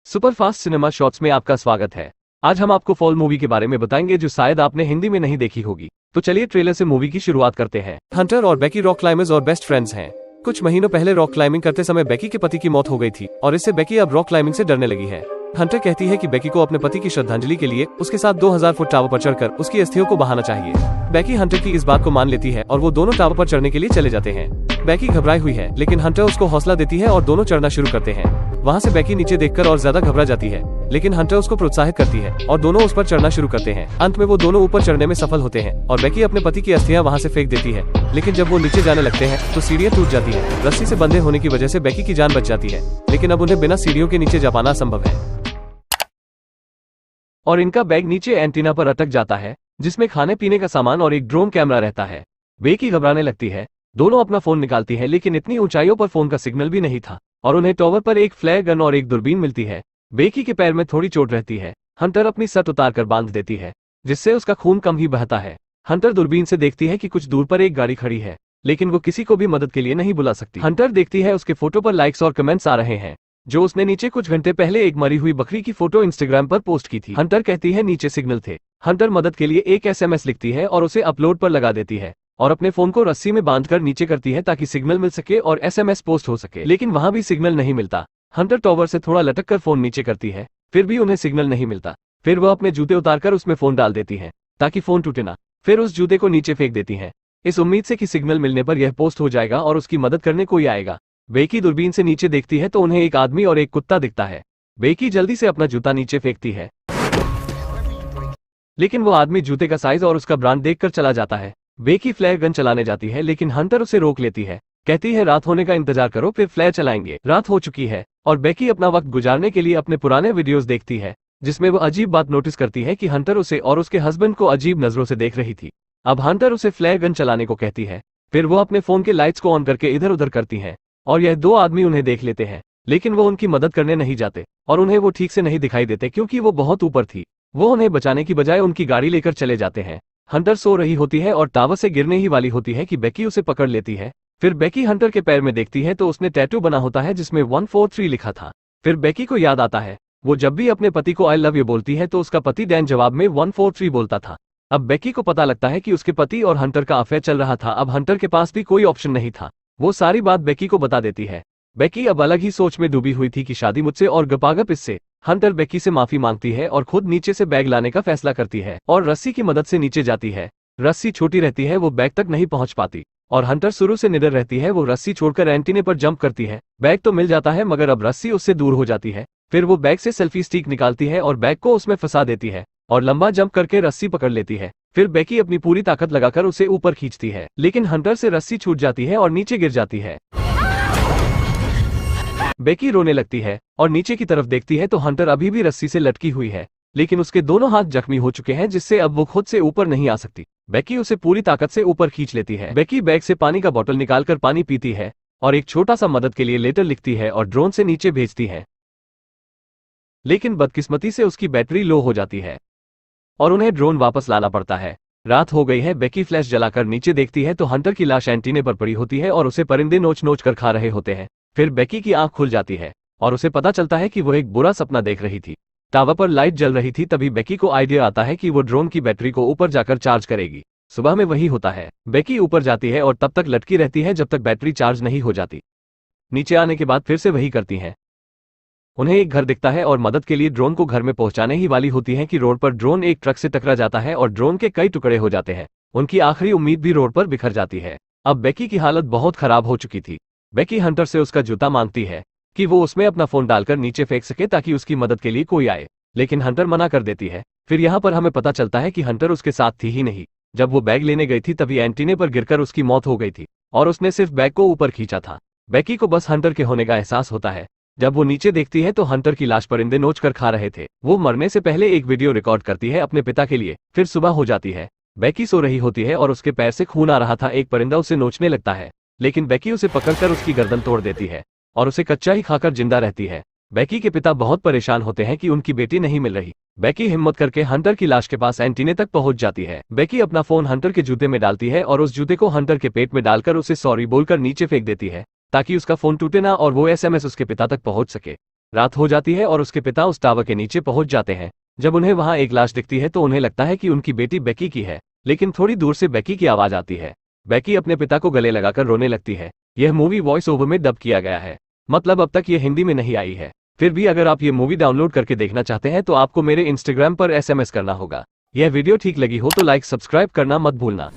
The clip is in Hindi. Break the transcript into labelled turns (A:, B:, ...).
A: सुपरफास्ट सिनेमा शॉट्स में आपका स्वागत है। आज हम आपको फॉल मूवी के बारे में बताएंगे जो शायद आपने हिंदी में नहीं देखी होगी। तो चलिए ट्रेलर से मूवी की शुरुआत करते हैं। हंटर और बेकी रॉक क्लाइंबर्स और बेस्ट फ्रेंड्स हैं। कुछ महीनों पहले रॉक क्लाइंबिंग करते समय बेकी के पति की मौत हो गई थी और इससे बेकी अब रॉक क्लाइंबिंग से डरने लगी है। हंटर कहती है कि बेकी को अपने पति की श्रद्धांजलि के लिए उसके साथ 2000 फुट टावर पर चढ़कर उसकी अस्थियों को बहाना चाहिए। बेकी हंटर की इस बात को मान लेती है और वो दोनों टावर पर चढ़ने के लिए चले जाते हैं। बेकी घबराई हुई है लेकिन हंटर उसको हौसला देती है और दोनों चढ़ना शुरू करते हैं। वहाँ से बेकी नीचे देखकर और ज्यादा घबरा जाती है लेकिन हंटर उसको प्रोत्साहित करती है और दोनों उस पर चढ़ना शुरू करते हैं। अंत में वो दोनों ऊपर चढ़ने में सफल होते हैं और बेकी अपने पति की अस्थियां वहाँ से फेंक देती है। लेकिन जब वो नीचे जाने लगते हैं तो सीढ़ियां टूट जाती है। रस्सी से बंधे होने की वजह से बेकी की जान बच जाती है लेकिन अब उन्हें बिना सीढ़ियों के नीचे जा पाना असंभव है और इनका बैग नीचे एंटीना पर अटक जाता है जिसमें खाने पीने का सामान और एक ड्रोन कैमरा रहता है। बेकी घबराने लगती है। दोनों अपना फोन निकालती है लेकिन इतनी ऊंचाइयों पर फोन का सिग्नल भी नहीं था और उन्हें टॉवर पर एक फ्लैर गन और एक दूरबीन मिलती है। बेकी के पैर में थोड़ी चोट रहती है। हंटर अपनी शर्ट उतारकर बांध देती है जिससे उसका खून कम ही बहता है। हंटर दूरबीन से देखती है कि कुछ दूर पर एक गाड़ी खड़ी है लेकिन वो किसी को भी मदद के लिए नहीं बुला सकती। हंटर देखती है उसके फोटो पर लाइक्स और कमेंट्स आ रहे हैं जो उसने नीचे कुछ घंटे पहले एक मरी हुई बकरी की फोटो इंस्टाग्राम पर पोस्ट की थी। हंटर कहती है नीचे सिग्नल थे। हंटर मदद के लिए एक SMS लिखती है और उसे अपलोड पर लगा देती है और अपने फोन को रस्सी में बांधकर नीचे करती है ताकि सिग्नल मिल सके और SMS पोस्ट हो सके, लेकिन वहां भी सिग्नल नहीं मिलता। हंटर टॉवर से थोड़ा लटक कर फोन नीचे करती है फिर भी उन्हें सिग्नल नहीं मिलता। फिर वह अपने जूते उतारकर उसमें फोन डाल देती है ताकि फोन टूटे ना। फिर उस जूते को नीचे फेंक देती है इस उम्मीद से कि सिग्नल मिलने पर यह पोस्ट हो जाएगा और उसकी मदद करने कोई आएगा। बेकी दूरबीन से नीचे देखती है तो उन्हें एक आदमी और एक कुत्ता दिखता है। बेकी जल्दी से अपना जूता नीचे फेंकती है लेकिन वो आदमी जूते का साइज और उसका ब्रांड देखकर चला जाता है। बेकी फ्लेयर गन चलाने जाती है लेकिन हंटर उसे रोक लेती है। कहती है रात होने का इंतजार करो फिर फ्लेयर चलाएंगे। रात हो चुकी है और बेकी अपना वक्त गुजारने के लिए अपने पुराने वीडियोस देखती है जिसमें वो अजीब बात नोटिस करती है कि हंटर उसे और उसके हस्बैंड को अजीब नजरों से देख रही थी। अब हंटर उसे फ्लेयर गन चलाने को कहती है। फिर वो अपने फोन के लाइट्स को ऑन करके इधर उधर करती है और यह दो आदमी उन्हें देख लेते हैं लेकिन वो उनकी मदद करने नहीं जाते और उन्हें वो ठीक से नहीं दिखाई देते क्योंकि वो बहुत ऊपर थी। वो उन्हें बचाने की बजाय उनकी गाड़ी लेकर चले जाते हैं। हंटर सो रही होती है और टावर से गिरने ही वाली होती है कि बेकी उसे पकड़ लेती है। फिर बेकी हंटर के पैर में देखती है तो उसने टैटू बना होता है जिसमें 143 लिखा था। फिर बेकी को याद आता है वो जब भी अपने पति को आई लव यू बोलती है तो उसका पति डैन जवाब में 143 बोलता था। अब बेकी को पता लगता है कि उसके पति और हंटर का अफेयर चल रहा था। अब हंटर के पास भी कोई ऑप्शन नहीं था। वो सारी बात बेकी को बता देती है। बेकी अब अलग ही सोच में डूबी हुई थी कि शादी मुझसे और गपागप इससे। हंटर बेकी से माफी मांगती है और खुद नीचे से बैग लाने का फैसला करती है और रस्सी की मदद से नीचे जाती है। रस्सी छोटी रहती है वो बैग तक नहीं पहुंच पाती और हंटर शुरू से निडर रहती है। वो रस्सी छोड़कर एंटीने पर जंप करती है। बैग तो मिल जाता है मगर अब रस्सी उससे दूर हो जाती है। फिर वो बैग से सेल्फी स्टिक निकालती है और बैग को उसमें फंसा देती है और लंबा जंप करके रस्सी पकड़ लेती है। फिर बेकी अपनी पूरी ताकत लगाकर उसे ऊपर खींचती है लेकिन हंटर से रस्सी छूट जाती है और नीचे गिर जाती है। बेकी रोने लगती है और नीचे की तरफ देखती है तो हंटर अभी भी रस्सी से लटकी हुई है लेकिन उसके दोनों हाथ जख्मी हो चुके हैं जिससे अब वो खुद से ऊपर नहीं आ सकती। बेकी उसे पूरी ताकत से ऊपर खींच लेती है। बेकी बैग से पानी का बोतल निकालकर पानी पीती है और एक छोटा सा मदद के लिए लेटर लिखती है और ड्रोन से नीचे भेजती है लेकिन बदकिस्मती से उसकी बैटरी लो हो जाती है और उन्हें ड्रोन वापस लाना पड़ता है। रात हो गई है। बेकी फ्लैश जलाकर नीचे देखती है तो हंटर की लाश एंटीने पर पड़ी होती है और उसे परिंदे नोच नोच कर खा रहे होते हैं। फिर बेकी की आंख खुल जाती है और उसे पता चलता है कि वो एक बुरा सपना देख रही थी। टावर पर लाइट जल रही थी तभी बेकी को आइडिया आता है कि वो ड्रोन की बैटरी को ऊपर जाकर चार्ज करेगी। सुबह में वही होता है। बेकी ऊपर जाती है और तब तक लटकी रहती है जब तक बैटरी चार्ज नहीं हो जाती। नीचे आने के बाद फिर से वही करती हैं। उन्हें एक घर दिखता है और मदद के लिए ड्रोन को घर में पहुंचाने ही वाली होती है कि रोड पर ड्रोन एक ट्रक से टकरा जाता है और ड्रोन के कई टुकड़े हो जाते हैं। उनकी आखिरी उम्मीद भी रोड पर बिखर जाती है। अब बेकी की हालत बहुत खराब हो चुकी थी। बेकी हंटर से उसका जूता मांगती है कि वो उसमें अपना फोन डालकर नीचे फेंक सके ताकि उसकी मदद के लिए कोई आए लेकिन हंटर मना कर देती है। फिर यहाँ पर हमें पता चलता है कि हंटर उसके साथ थी ही नहीं। जब वो बैग लेने गई थी तभी एंटीने पर गिरकर उसकी मौत हो गई थी और उसने सिर्फ बैग को ऊपर खींचा था। बेकी को बस हंटर के होने का एहसास होता है। जब वो नीचे देखती है तो हंटर की लाश परिंदे नोच कर खा रहे थे। वो मरने से पहले एक वीडियो रिकॉर्ड करती है अपने पिता के लिए। फिर सुबह हो जाती है। बेकी सो रही होती है और उसके पैर से खून आ रहा था। एक परिंदा उसे नोचने लगता है लेकिन बेकी उसे पकड़कर उसकी गर्दन तोड़ देती है और उसे कच्चा ही खाकर जिंदा रहती है। बेकी के पिता बहुत परेशान होते हैं कि उनकी बेटी नहीं मिल रही। बेकी हिम्मत करके हंटर की लाश के पास एंटीने तक पहुंच जाती है। बेकी अपना फोन हंटर के जूते में डालती है और उस जूते को हंटर के पेट में डालकर उसे सॉरी बोलकर नीचे फेंक देती है ताकि उसका फोन टूटे ना और वो SMS उसके पिता तक पहुंच सके। रात हो जाती है और उसके पिता उस टावर के नीचे पहुंच जाते हैं। जब उन्हें वहां एक लाश दिखती है तो उन्हें लगता है कि उनकी बेटी बेकी की है, लेकिन थोड़ी दूर से बेकी की आवाज आती है। बेकी अपने पिता को गले लगाकर रोने लगती है। यह मूवी वॉइस ओवर में डब किया गया है, मतलब अब तक ये हिंदी में नहीं आई है। फिर भी अगर आप ये मूवी डाउनलोड करके देखना चाहते हैं तो आपको मेरे इंस्टाग्राम पर SMS करना होगा। यह वीडियो ठीक लगी हो तो लाइक सब्सक्राइब करना मत भूलना।